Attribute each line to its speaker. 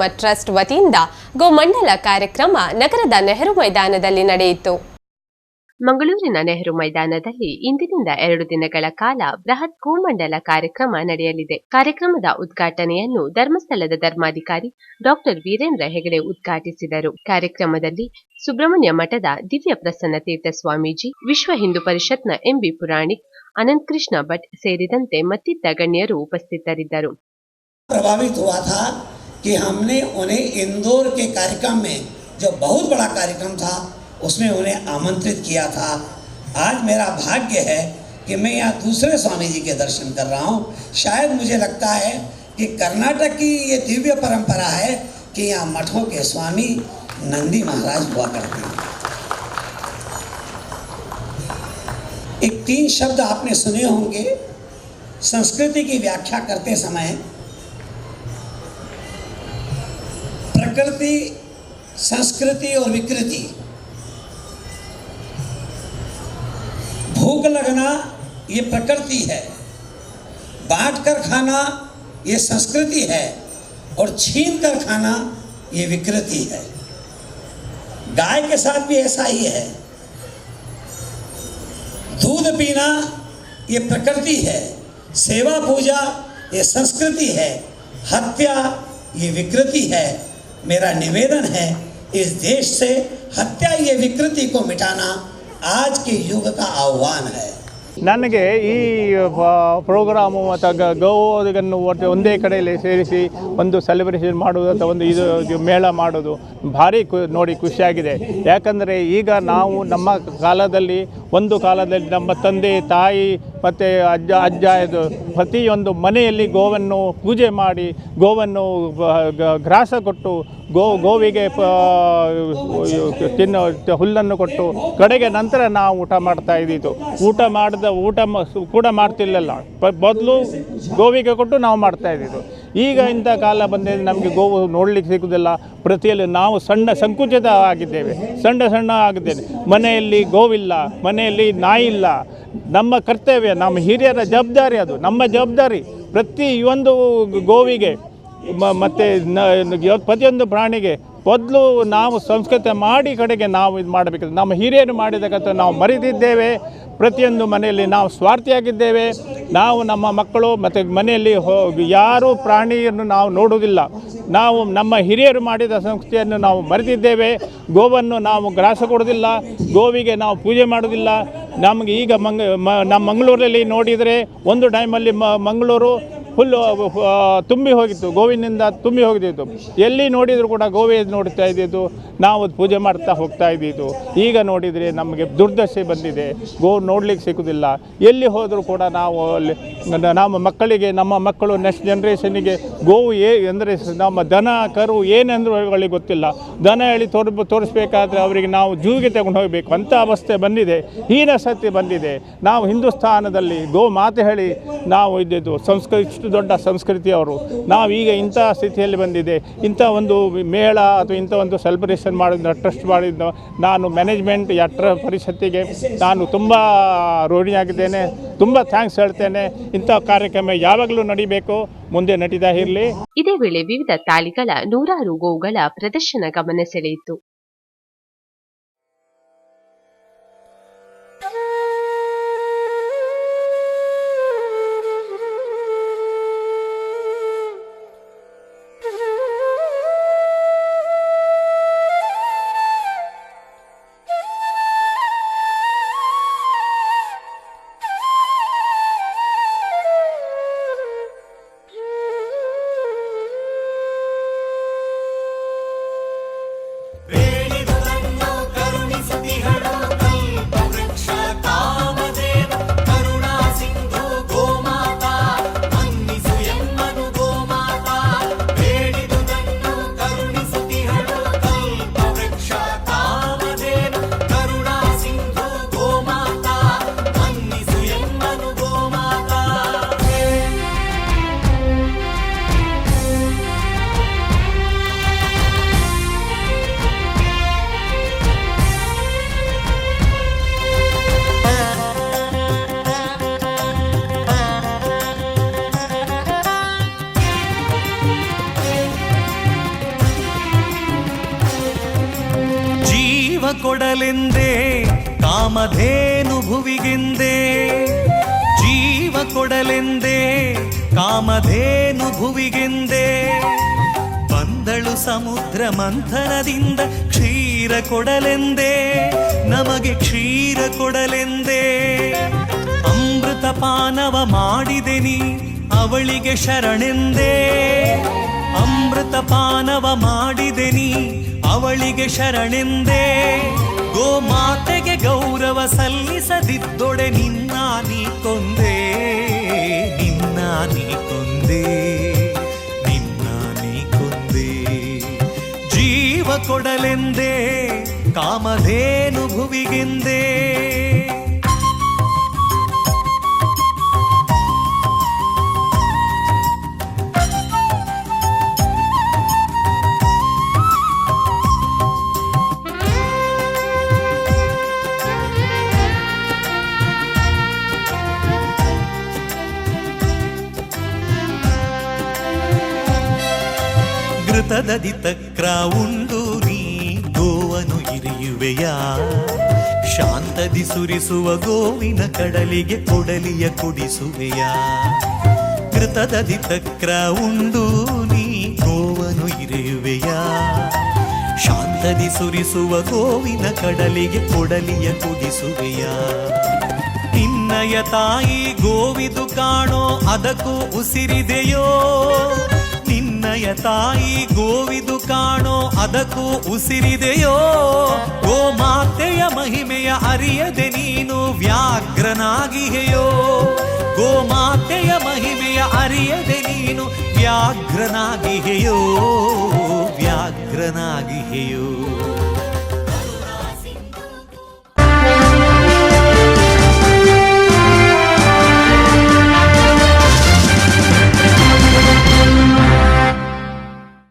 Speaker 1: ಗೋಸಂರಕ್ಷಾಶ್ರಮ trust ವತಿಯಿಂದ ಗೋಮಂಡಲ ಕಾರ್ಯಕ್ರಮ ನಗರದ ನೆಹರು ಮೈದಾನದಲ್ಲಿ ನಡೆಯಿತು. ಮಂಗಳೂರಿನ ನೆಹರು ಮೈದಾನದಲ್ಲಿ ಇಂದಿನಿಂದ 2 ದಿನಗಳ ಕಾಲ ಬೃಹತ್ ಗೋಮಂಡಲ ಕಾರ್ಯಕ್ರಮ ನಡೆಯಲಿದೆ. ಕಾರ್ಯಕ್ರಮದ ಉದ್ಘಾಟನೆಯನ್ನು ಧರ್ಮಸ್ಥಳದ ಧರ್ಮಾಧಿಕಾರಿ ಡಾಕ್ಟರ್ ವೀರೇಂದ್ರ ಹೆಗಡೆ ಉದ್ಘಾಟಿಸಿದರು. ಕಾರ್ಯಕ್ರಮದಲ್ಲಿ ಸುಬ್ರಹ್ಮಣ್ಯ ಮಠದ ದಿವ್ಯ ಪ್ರಸನ್ನ ತೀರ್ಥ ಸ್ವಾಮೀಜಿ, ವಿಶ್ವ ಹಿಂದೂ ಪರಿಷತ್ನ ಎಂಬಿ ಪುರಾಣಿಕ್, अनंत कृष्ण भट्ट ಸೇರಿದಂತೆ ಮತ್ತಿತರ ಗಣ್ಯರು ಉಪಸ್ಥಿತರಿದ್ದರು.
Speaker 2: प्रभावित हुआ था कि हमने उन्हें इंदौर के कार्यक्रम में जो बहुत बड़ा कार्यक्रम था उसमें उन्हें आमंत्रित किया था। आज मेरा भाग्य है कि मैं यहाँ दूसरे स्वामी जी के दर्शन कर रहा हूँ। शायद मुझे लगता है कि कर्नाटक की ये दिव्य परंपरा है कि यहाँ मठों के स्वामी नंदी महाराज हुआ करते हैं। एक 3 शब्द आपने सुने होंगे संस्कृति की व्याख्या करते समय। प्रकृति, संस्कृति और विकृति। भूख लगना ये प्रकृति है, बांट कर खाना ये संस्कृति है और छीन कर खाना ये विकृति है। गाय के साथ भी ऐसा ही है। दूध पीना ये प्रकृति है, सेवा पूजा ये संस्कृति है, हत्या ये विकृति है। मेरा निवेदन है इस देश से हत्या ये विकृति को मिटाना आज के युग का आह्वान है।
Speaker 3: ನನಗೆ ಈ ಪ್ರೋಗ್ರಾಮು ಮತ್ತು ಗೋವನ್ನು ಒಂದೇ ಕಡೆಯಲ್ಲಿ ಸೇರಿಸಿ ಒಂದು ಸೆಲೆಬ್ರೇಷನ್ ಮಾಡೋದು ಅಥವಾ ಒಂದು ಇದು ಮೇಳ ಮಾಡೋದು ಭಾರಿ ನೋಡಿ ಖುಷಿಯಾಗಿದೆ. ಯಾಕಂದರೆ ಈಗ ನಾವು ನಮ್ಮ ಕಾಲದಲ್ಲಿ ನಮ್ಮ ತಂದೆ ತಾಯಿ ಮತ್ತು ಅಜ್ಜ ಇದು ಪ್ರತಿಯೊಂದು ಮನೆಯಲ್ಲಿ ಗೋವನ್ನು ಪೂಜೆ ಮಾಡಿ ಗೋವನ್ನು ಗ್ರಾಸ ಕೊಟ್ಟು ಗೋವಿಗೆ ತಿನ್ನೋ ಹುಲ್ಲನ್ನು ಕೊಟ್ಟು ಕಡೆಗೆ ನಂತರ ನಾವು ಊಟ ಮಾಡ್ತಾ ಇದ್ದಿದ್ದು. ಊಟ ಕೂಡ ಮಾಡ್ತಿರ್ಲಿಲ್ಲ, ಮೊದಲು ಗೋವಿಗೆ ಕೊಟ್ಟು ನಾವು ಮಾಡ್ತಾ ಇದ್ದಿದ್ದು. ಈಗ ಇಂಥ ಕಾಲ ಬಂದಿದೆ, ನಮಗೆ ಗೋವು ನೋಡಲಿಕ್ಕೆ ಸಿಗೋದಿಲ್ಲ. ಪ್ರತಿಯಲ್ಲಿ ನಾವು ಸಂಕುಚಿತ ಆಗಿದ್ದೇವೆ, ಸಣ್ಣ ಆಗಿದ್ದೇವೆ. ಮನೆಯಲ್ಲಿ ಗೋವಿಲ್ಲ, ಮನೆಯಲ್ಲಿ ನಾಯಿ ಇಲ್ಲ. ನಮ್ಮ ಕರ್ತವ್ಯ, ನಮ್ಮ ಹಿರಿಯರ ಜವಾಬ್ದಾರಿ, ಅದು ನಮ್ಮ ಜವಾಬ್ದಾರಿ. ಪ್ರತಿಯೊಂದು ಗೋವಿಗೆ ಮತ್ತು ಪ್ರತಿಯೊಂದು ಪ್ರಾಣಿಗೆ ಮೊದಲು ನಾವು ಸಂಸ್ಕೃತಿ ಮಾಡಿ ಕಡೆಗೆ ನಾವು ಇದು ಮಾಡಬೇಕು. ನಮ್ಮ ಹಿರಿಯರು ಮಾಡಿದ ಕಥೆ ನಾವು ಮರೆತಿದ್ದೇವೆ. ಪ್ರತಿಯೊಂದು ಮನೆಯಲ್ಲಿ ನಾವು ಸ್ವಾರ್ಥಿಯಾಗಿದ್ದೇವೆ. ನಾವು ನಮ್ಮ ಮಕ್ಕಳು ಮತ್ತು ಮನೆಯಲ್ಲಿ ಯಾರೂ ಪ್ರಾಣಿಯನ್ನು ನಾವು ನೋಡುವುದಿಲ್ಲ. ನಾವು ನಮ್ಮ ಹಿರಿಯರು ಮಾಡಿದ ಸಂಸ್ಕೃತಿಯನ್ನು ನಾವು ಮರೆತಿದ್ದೇವೆ. ಗೋವನ್ನು ನಾವು ಗ್ರಾಸ ಕೊಡೋದಿಲ್ಲ, ಗೋವಿಗೆ ನಾವು ಪೂಜೆ ಮಾಡೋದಿಲ್ಲ. ನಮಗೆ ಈಗ ನಮ್ಮ ಮಂಗಳೂರಲ್ಲಿ ನೋಡಿದರೆ ಒಂದು ಟೈಮಲ್ಲಿ ಮಂಗಳೂರು ಫುಲ್ಲು ತುಂಬಿ ಹೋಗಿತ್ತು, ಗೋವಿನಿಂದ ತುಂಬಿ ಹೋಗಿದ್ದು. ಎಲ್ಲಿ ನೋಡಿದರೂ ಕೂಡ ಗೋವೇ ನೋಡ್ತಾ ಇದ್ದಿದ್ದು, ನಾವು ಪೂಜೆ ಮಾಡ್ತಾ ಹೋಗ್ತಾ ಇದ್ದಿದ್ದು. ಈಗ ನೋಡಿದರೆ ನಮಗೆ ದುರ್ದಶೆ ಬಂದಿದೆ, ಗೋವು ನೋಡಲಿಕ್ಕೆ ಸಿಗೋದಿಲ್ಲ. ಎಲ್ಲಿ ಹೋದರೂ ಕೂಡ ನಾವು ಅಲ್ಲಿ ನಮ್ಮ ಮಕ್ಕಳಿಗೆ, ನಮ್ಮ ಮಕ್ಕಳು ನೆಕ್ಸ್ಟ್ ಜನ್ರೇಷನ್ನಿಗೆ ಗೋವು ಅಂದರೆ ನಮ್ಮ ದನ ಕರು ಏನೆಂದರೂ ಅವರಿಗೆ ಗೊತ್ತಿಲ್ಲ. ದನ ಹೇಳಿ ತೋರಿಸ್ಬೇಕಾದ್ರೆ ಅವರಿಗೆ ನಾವು ಜೂಗೆ ತಗೊಂಡು ಹೋಗಬೇಕು ಅಂಥ ಅವಸ್ಥೆ ಬಂದಿದೆ, ಹೀನಸತ್ಯ ಬಂದಿದೆ. ನಾವು ಹಿಂದೂಸ್ಥಾನದಲ್ಲಿ ಗೋ ಮಾತೆ ಹೇಳಿ ನಾವು ಇದ್ದಿದ್ದು ಇಷ್ಟು ದೊಡ್ಡ ಸಂಸ್ಕೃತಿಯವರು. ನಾವೀಗ ಇಂಥ ಸ್ಥಿತಿಯಲ್ಲಿ ಬಂದಿದೆ. ಇಂಥ ಒಂದು ಮೇಳ ಅಥವಾ ಇಂಥ ಒಂದು ಸೆಲೆಬ್ರೇಷನ್ ಮಾಡಿದ ಟ್ರಸ್ಟ್ ಮಾಡಿದ ನಾನು ಮ್ಯಾನೇಜ್ಮೆಂಟ್ ಪರಿಷತ್ತಿಗೆ ನಾನು ತುಂಬ ಋಣಿಯಾಗಿದ್ದೇನೆ. ತುಂಬ ಥ್ಯಾಂಕ್ಸ್ ಹೇಳ್ತೇನೆ. ಇಂಥ ಕಾರ್ಯಕ್ರಮ ಯಾವಾಗಲೂ ನಡೀಬೇಕು, ಮುಂದೆ ನಡೀತಾ ಇರಲಿ.
Speaker 1: ಇದೇ ವೇಳೆ ವಿವಿಧ ತಾಳಿಗಳ 100 ಗೋವುಗಳ ಪ್ರದರ್ಶನ ಗಮನ ಸೆಳೆಯಿತು.
Speaker 4: Hey! ಕೊಡಲೆಂದೇ ಕಾಮಧೇನು ಭುವಿಗೆಂದೇ ಜೀವ ಕೊಡಲೆಂದೇ ಕಾಮಧೇನು ಭುವಿಗೆಂದೇ ಬಂದಳು ಸಮುದ್ರ ಮಂಥನದಿಂದ ಕ್ಷೀರ ಕೊಡಲೆಂದೇ ನಮಗೆ ಕ್ಷೀರ ಕೊಡಲೆಂದೇ ಅಮೃತ ಪಾನವ ಮಾಡಿದೆ ನೀ ಅವಳಿಗೆ ಶರಣೆಂದೇ ಅಮೃತ ಪಾನವ ಮಾಡಿದೆ ನೀ ಅವಳಿಗೆ ಶರಣೆಂದೇ ಗೋಮಾತೆಗೆ ಗೌರವ ಸಲ್ಲಿಸದಿದ್ದೊಡೆ ನಿನ್ನ ನೀ ಕೊಂದೆ ನಿನ್ನ ನೀ ಕೊಂದೆ ನಿನ್ನ ನೀ ಕೊಂದೆ ಜೀವ ಕೊಡಲೆಂದೇ ಕಾಮಧೇನು ಭುವಿಗೆಂದೇ ಘೃತದದಿ ತಕ್ರ ಉಂಡು ನೀ ಗೋವನು ಇರಿಯುವೆಯ ಶಾಂತದಿ ಸುರಿಸುವ ಗೋವಿನ ಕಡಲಿಗೆ ಕೊಡಲಿಯ ಕುಡಿಸುವೆಯ ಘೃತದದಿ ತಕ್ರ ಉಂಡು ನೀ ಗೋವನು ಇರಿಯುವೆಯ ಶಾಂತದಿ ಸುರಿಸುವ ಗೋವಿನ ಕಡಲಿಗೆ ಕೊಡಲಿಯ ಕುಡಿಸುವೆಯ ನಿನ್ನಯ ತಾಯಿ ಗೋವಿದು ಕಾಣೋ ಅದಕ್ಕೂ ಉಸಿರಿದೆಯೋ ನಿನ್ನಯ ತಾಯಿ ಗೋವಿದು ಕಾಣೋ ಅದಕ್ಕೂ ಉಸಿರಿದೆಯೋ ಗೋಮಾತೆಯ ಮಹಿಮೆಯ ಅರಿಯದೆ ನೀನು ವ್ಯಾಘ್ರನಾಗಿಹೆಯೋ ಗೋಮಾತೆಯ ಮಹಿಮೆಯ ಅರಿಯದೆ ನೀನು ವ್ಯಾಘ್ರನಾಗಿಹೆಯೋ ವ್ಯಾಘ್ರನಾಗಿಹೆಯೋ